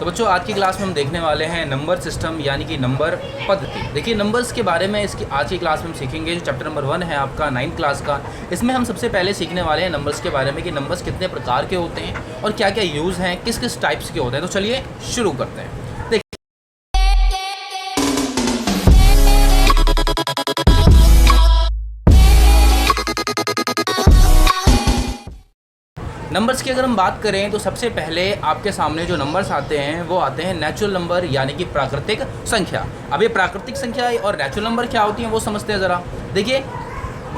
तो बच्चों आज की क्लास में हम देखने वाले हैं नंबर सिस्टम यानी कि नंबर पद्धति। देखिए नंबर्स के बारे में इसकी आज की क्लास में हम सीखेंगे। जो चैप्टर नंबर 1 है आपका 9th क्लास का, इसमें हम सबसे पहले सीखने वाले हैं नंबर्स के बारे में कि नंबर्स कितने प्रकार के होते हैं और क्या क्या यूज़ हैं, किस किस टाइप्स के होते हैं। तो चलिए शुरू करते हैं। नंबर्स की अगर हम बात करें तो सबसे पहले आपके सामने जो नंबर्स आते हैं वो आते हैं नेचुरल नंबर यानी कि प्राकृतिक संख्या। अब ये प्राकृतिक संख्या और नेचुरल नंबर क्या होती हैं वो समझते हैं ज़रा। देखिए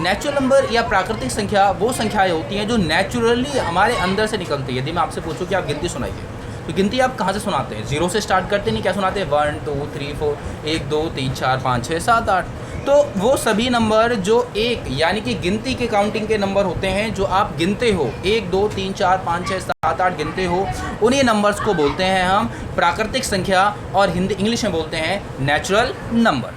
नेचुरल नंबर या प्राकृतिक संख्या वो संख्याएं होती हैं जो नेचुरली हमारे अंदर से निकलती है। यदि मैं आपसे पूछूं कि आप गिनती सुनाइए तो गिनती आप कहाँ से सुनाते हैं? 0 से स्टार्ट करते नहीं, क्या सुनाते हैं? 1 2 3 4 1 2 3 4 5 6 7 8। तो वो सभी नंबर जो एक यानी कि गिनती के काउंटिंग के नंबर होते हैं जो आप गिनते हो, 1 2 3 4 5 6 7 8 गिनते हो, उन्हीं नंबर्स को बोलते हैं हम प्राकृतिक संख्या और हिंदी इंग्लिश में बोलते हैं नेचुरल नंबर।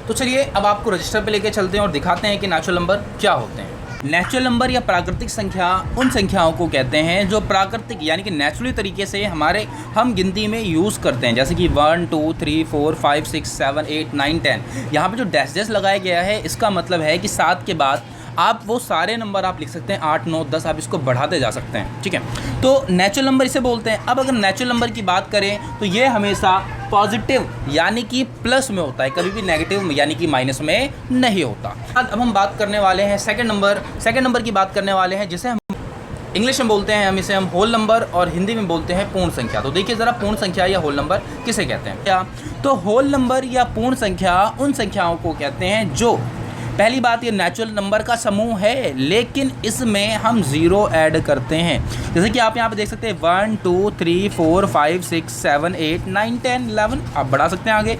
तो चलिए अब आपको रजिस्टर पे लेके चलते हैं और दिखाते हैं कि नेचुरल नंबर क्या होते हैं। नेचुरल नंबर या प्राकृतिक संख्या उन संख्याओं को कहते हैं जो प्राकृतिक यानी कि नेचुरली तरीके से हम गिनती में यूज़ करते हैं, जैसे कि 1 2 3 4 5 6 7 8 9 10। यहाँ पे जो डैश लगाया गया है इसका मतलब है कि 7 के बाद आप वो सारे नंबर आप लिख सकते हैं, 8 9 10 आप इसको बढ़ाते जा सकते हैं, ठीक है। तो नेचुरल नंबर इसे बोलते हैं। अब अगर नेचुरल नंबर की बात करें तो ये हमेशा पॉजिटिव यानी कि प्लस में होता है, कभी भी नेगेटिव यानी कि माइनस में नहीं होता। अब हम बात करने वाले हैं सेकंड नंबर की बात करने वाले हैं, जिसे हम इंग्लिश में बोलते हैं, हम इसे होल नंबर और हिंदी में बोलते हैं पूर्ण संख्या। तो देखिए ज़रा पूर्ण संख्या या होल नंबर किसे कहते हैं क्या? तो होल नंबर या पूर्ण संख्या उन संख्याओं को कहते हैं जो, पहली बात ये नेचुरल नंबर का समूह है लेकिन इसमें हम 0 ऐड करते हैं। जैसे कि आप यहाँ पे देख सकते हैं 1 2 3 4 5 6 7 8 9 10 11, आप बढ़ा सकते हैं आगे।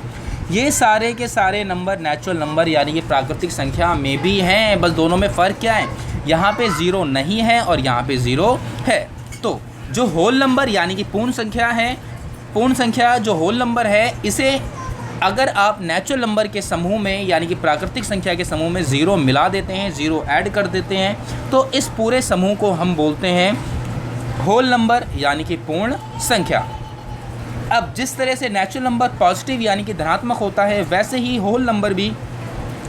ये सारे के सारे नंबर नेचुरल नंबर यानी कि प्राकृतिक संख्या में भी हैं, बस दोनों में फ़र्क क्या है? यहाँ पे 0 नहीं है और यहाँ पे 0 है। तो जो होल नंबर यानी कि पूर्ण संख्या है, पूर्ण संख्या जो होल नंबर है, इसे अगर आप नेचुरल नंबर के समूह में यानी कि प्राकृतिक संख्या के समूह में 0 मिला देते हैं, 0 ऐड कर देते हैं, तो इस पूरे समूह को हम बोलते हैं होल नंबर यानी कि पूर्ण संख्या। अब जिस तरह से नेचुरल नंबर पॉजिटिव यानी कि धनात्मक होता है, वैसे ही होल नंबर भी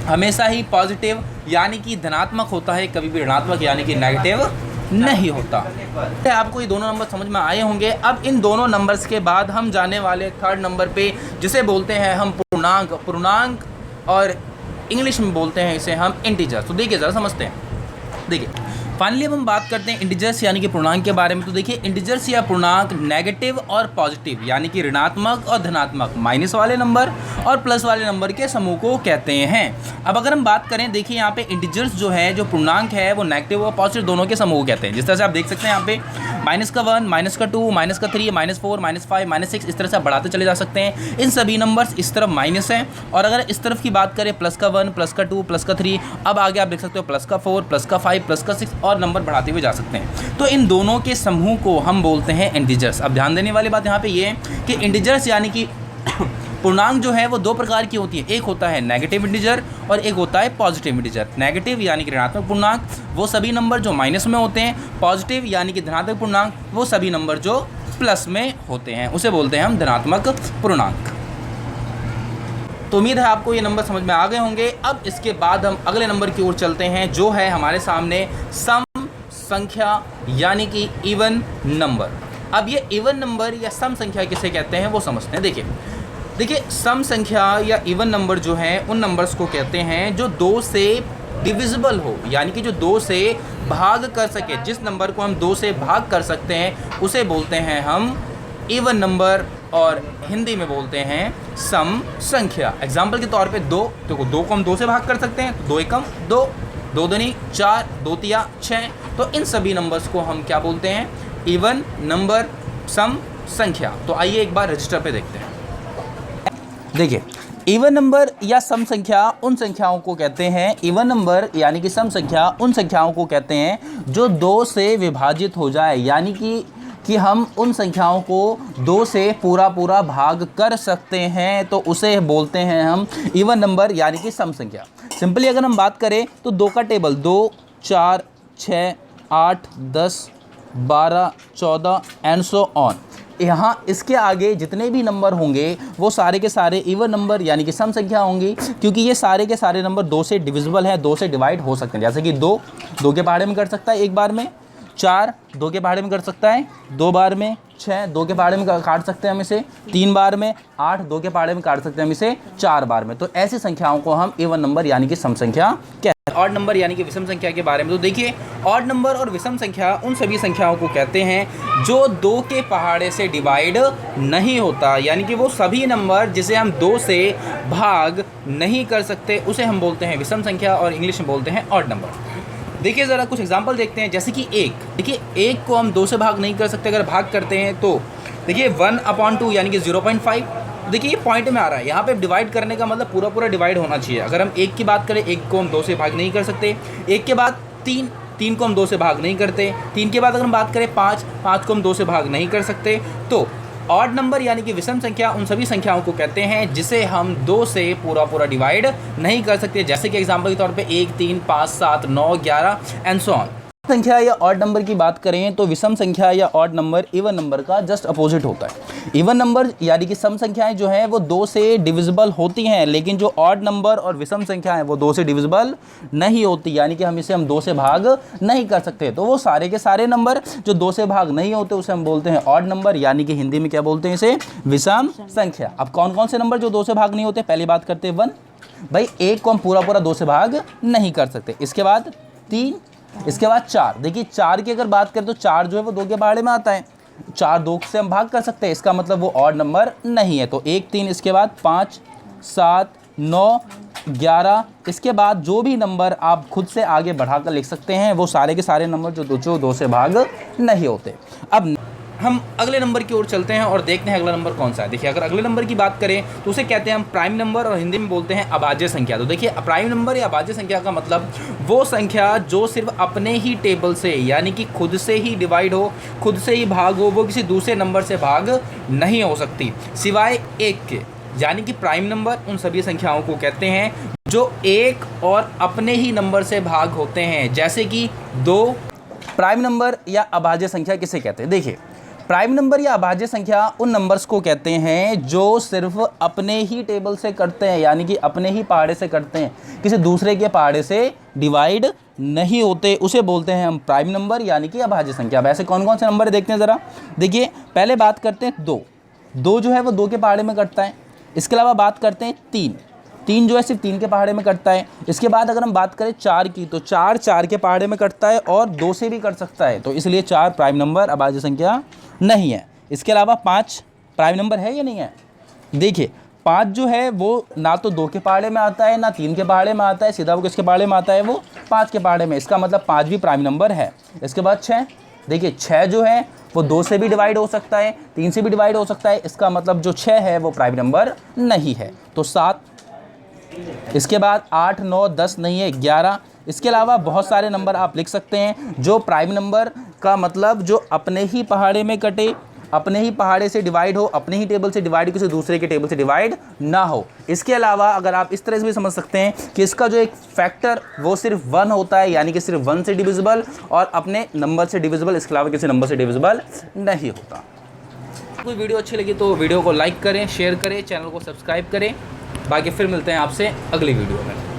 हमेशा ही पॉजिटिव यानी कि धनात्मक होता है, कभी भी ऋणात्मक यानी कि नेगेटिव नहीं होता। आपको ये दोनों नंबर समझ में आए होंगे। अब इन दोनों नंबर्स के बाद हम जाने वाले थर्ड नंबर पे, जिसे बोलते हैं हम पूर्णांक और इंग्लिश में बोलते हैं इसे हम इंटीजर। तो देखिए ज़रा समझते हैं। देखिए फाइनली अब हम बात करते हैं इंटीजर्स यानी कि पूर्णांक के बारे में। तो देखिए इंटीजर्स या पूर्णांक नेगेटिव और पॉजिटिव यानी कि ऋणात्मक और धनात्मक, माइनस वाले नंबर और प्लस वाले नंबर के समूह को कहते हैं। अब अगर हम बात करें, देखिए यहाँ पे इंटीजर्स जो है, जो पूर्णांक है, वो नेगेटिव और पॉजिटिव दोनों के समूह कहते हैं। जिस तरह से आप देख सकते हैं यहाँ पे -1, -2, -3, -4, -5, -6, इस तरह से आप बढ़ाते चले जा सकते हैं। इन सभी नंबर्स इस तरफ माइनस हैं और अगर इस तरफ की बात करें +1, +2, +3, अब आगे आप देख सकते हो +4, +5, +6 और नंबर बढ़ाते हुए जा सकते हैं। तो इन दोनों के समूह को हम बोलते हैं इंटीजर्स। अब ध्यान देने वाली बात यहाँ पे ये है कि इंटीजर्स यानी कि पूर्णांक जो है वो दो प्रकार की होती है। एक होता है नेगेटिव इंटीजर और एक होता है पॉजिटिव इंटीजर। नेगेटिव यानी कि ऋणात्मक पूर्णांक वो सभी नंबर जो माइनस में होते हैं, पॉजिटिव यानी कि धनात्मक पूर्णांक वो सभी नंबर जो प्लस में होते हैं, उसे बोलते हैं हम धनात्मक पूर्णांक। तो उम्मीद है आपको ये नंबर समझ में आ गए होंगे। अब इसके बाद हम अगले नंबर की ओर चलते हैं, जो है हमारे सामने सम संख्या यानी कि इवन नंबर। अब ये इवन नंबर या सम संख्या किसे कहते हैं वो समझते हैं। देखिए सम संख्या या इवन नंबर जो है उन नंबर्स को कहते हैं जो 2 से डिविजिबल हो, यानी कि जो 2 से भाग कर सके। जिस नंबर को हम 2 से भाग कर सकते हैं उसे बोलते हैं हम इवन नंबर और हिंदी में बोलते हैं सम संख्या। एग्जाम्पल के तौर पे 2, तो 2 को हम 2 से भाग कर सकते हैं, 2 एकम 2, 2 दूनी 4, 2 तिया 6। तो इन सभी नंबर्स को हम क्या बोलते हैं? इवन नंबर, सम संख्या। तो आइए एक बार रजिस्टर पे देखते हैं। देखिए इवन नंबर या सम संख्या उन संख्याओं को कहते हैं, इवन नंबर यानी कि सम संख्या उन संख्याओं को कहते हैं जो 2 से विभाजित हो जाए, यानी कि हम उन संख्याओं को 2 से पूरा भाग कर सकते हैं, तो उसे बोलते हैं हम इवन नंबर यानी कि सम संख्या। सिंपली अगर हम बात करें तो 2 का टेबल 2 4 6 8 10 12 14 एंड सो ऑन, यहाँ इसके आगे जितने भी नंबर होंगे वो सारे के सारे इवन नंबर यानी कि सम संख्या होंगी, क्योंकि ये सारे के सारे नंबर 2 से डिविजिबल है, 2 से डिवाइड हो सकते हैं। जैसे कि 2 2 के पहाड़े में कर सकता है एक बार में, 4 2 के पहाड़े में कर सकता है 2 बार में, 6 2 के पहाड़े में काट सकते हैं हम इसे 3 बार में, 8 2 के पहाड़े में काट सकते हैं हम इसे 4 बार में। तो ऐसी संख्याओं को हम इवन नंबर यानी कि सम संख्या कहते हैं। ऑड नंबर यानी कि विषम संख्या के बारे में तो देखिए, ऑड नंबर और विषम संख्या उन सभी संख्याओं को कहते हैं जो 2 के पहाड़े से डिवाइड नहीं होता, यानी कि वो सभी नंबर जिसे हम 2 से भाग नहीं कर सकते उसे हम बोलते हैं विषम संख्या और इंग्लिश में बोलते हैं ऑड नंबर। देखिए ज़रा कुछ एग्जांपल देखते हैं, जैसे कि 1, देखिए 1 को हम 2 से भाग नहीं कर सकते, अगर भाग करते हैं तो देखिए 1/2 यानी कि 0.5। देखिए ये पॉइंट में आ रहा है, यहाँ पे डिवाइड करने का मतलब पूरा पूरा डिवाइड होना चाहिए। अगर हम 1 की बात करें, 1 को हम 2 से भाग नहीं कर सकते। 1 के बाद 3 को हम 2 से भाग नहीं करते। 3 के बाद अगर हम बात करें 5 को हम 2 से भाग नहीं कर सकते। तो ऑड नंबर यानी कि विषम संख्या उन सभी संख्याओं को कहते हैं जिसे हम 2 से पूरा पूरा डिवाइड नहीं कर सकते। जैसे कि एग्जांपल के तौर पे 1 3 5 7 9 11 एंड सो ऑन। संख्या या ऑड नंबर की बात करें तो विषम संख्या या ऑड नंबर इवन नंबर का जस्ट अपोजिट होता है। इवन नंबर यानी कि सम संख्याएं जो हैं वो 2 से डिविजिबल होती हैं, लेकिन जो ऑड नंबर और विषम संख्याएं वो 2 से डिविजिबल नहीं होती, यानी कि हम इसे 2 से भाग नहीं कर सकते। तो वो सारे के सारे नंबर जो 2 से भाग नहीं होते उसे हम बोलते हैं ऑड नंबर, यानी कि हिंदी में क्या बोलते हैं इसे, विषम संख्या। अब कौन कौन से नंबर जो 2 से भाग नहीं होते, पहली बात करते हैं 1। भाई 1 को हम पूरा पूरा 2 से भाग नहीं कर सकते। इसके बाद 3, इसके बाद 4। देखिए 4 की अगर बात करें तो 4 जो है वो 2 के पहाड़े में आता है, 4 2 से हम भाग कर सकते हैं, इसका मतलब वो ऑड नंबर नहीं है। तो 1 3, इसके बाद 5 7 9 11, इसके बाद जो भी नंबर आप खुद से आगे बढ़ाकर लिख सकते हैं वो सारे के सारे नंबर जो 2 से भाग नहीं होते। अब हम अगले नंबर की ओर चलते हैं और देखते हैं अगला नंबर कौन सा है। देखिए अगर अगले नंबर की बात करें तो उसे कहते हैं हम प्राइम नंबर और हिंदी में बोलते हैं अभाज्य संख्या। तो देखिए प्राइम नंबर या अभाज्य संख्या का मतलब वो संख्या जो सिर्फ अपने ही टेबल से यानी कि खुद से ही डिवाइड हो, खुद से ही भाग हो, वो किसी दूसरे नंबर से भाग नहीं हो सकती सिवाय 1 के। यानी कि प्राइम नंबर उन सभी संख्याओं को कहते हैं जो 1 और अपने ही नंबर से भाग होते हैं, जैसे कि 2। प्राइम नंबर या अभाज्य संख्या किसे कहते हैं? देखिए प्राइम नंबर या अभाज्य संख्या उन नंबर्स को कहते हैं जो सिर्फ अपने ही टेबल से करते हैं, यानी कि अपने ही पहाड़े से करते हैं, किसी दूसरे के पहाड़े से डिवाइड नहीं होते, उसे बोलते हैं हम प्राइम नंबर यानी कि अभाज्य संख्या। वैसे कौन कौन से नंबर देखते हैं ज़रा। देखिए पहले बात करते हैं 2 जो है वो 2 के पहाड़े में कटता है। इसके अलावा बात करते हैं 3 जो है सिर्फ 3 के पहाड़े में कटता है। इसके बाद अगर हम बात करें 4 की तो 4 के पहाड़े में कटता है और 2 से भी कट सकता है, तो इसलिए 4 प्राइम नंबर अभाज्य संख्या नहीं है। इसके अलावा 5 प्राइम नंबर है या नहीं है? देखिए 5 जो है वो ना तो 2 के पहाड़े में आता है ना 3 के पहाड़े में आता है, सीधा वो किसके पहाड़े में आता है, वो 5 के पहाड़े में, इसका मतलब 5 भी प्राइम नंबर है। इसके बाद 6, देखिए 6 जो है वो 2 से भी डिवाइड हो सकता है, 3 से भी डिवाइड हो सकता है, इसका मतलब जो 6 है वो प्राइम नंबर नहीं है। तो 7, इसके बाद 8 9 10 नहीं है, 11। इसके अलावा बहुत सारे नंबर आप लिख सकते हैं जो प्राइम नंबर का मतलब जो अपने ही पहाड़े में कटे, अपने ही पहाड़े से डिवाइड हो, अपने ही टेबल से डिवाइड, किसी दूसरे के टेबल से डिवाइड ना हो। इसके अलावा अगर आप इस तरह से भी समझ सकते हैं कि इसका जो एक फैक्टर वो सिर्फ 1 होता है, यानी कि सिर्फ 1 से डिविजिबल और अपने नंबर से डिविजिबल, इसके अलावा किसी नंबर से डिविजिबल नहीं होता। कोई वीडियो अच्छी लगी तो वीडियो को लाइक करें, शेयर करें, चैनल को सब्सक्राइब करें। बाकी फिर मिलते हैं आपसे अगली वीडियो में।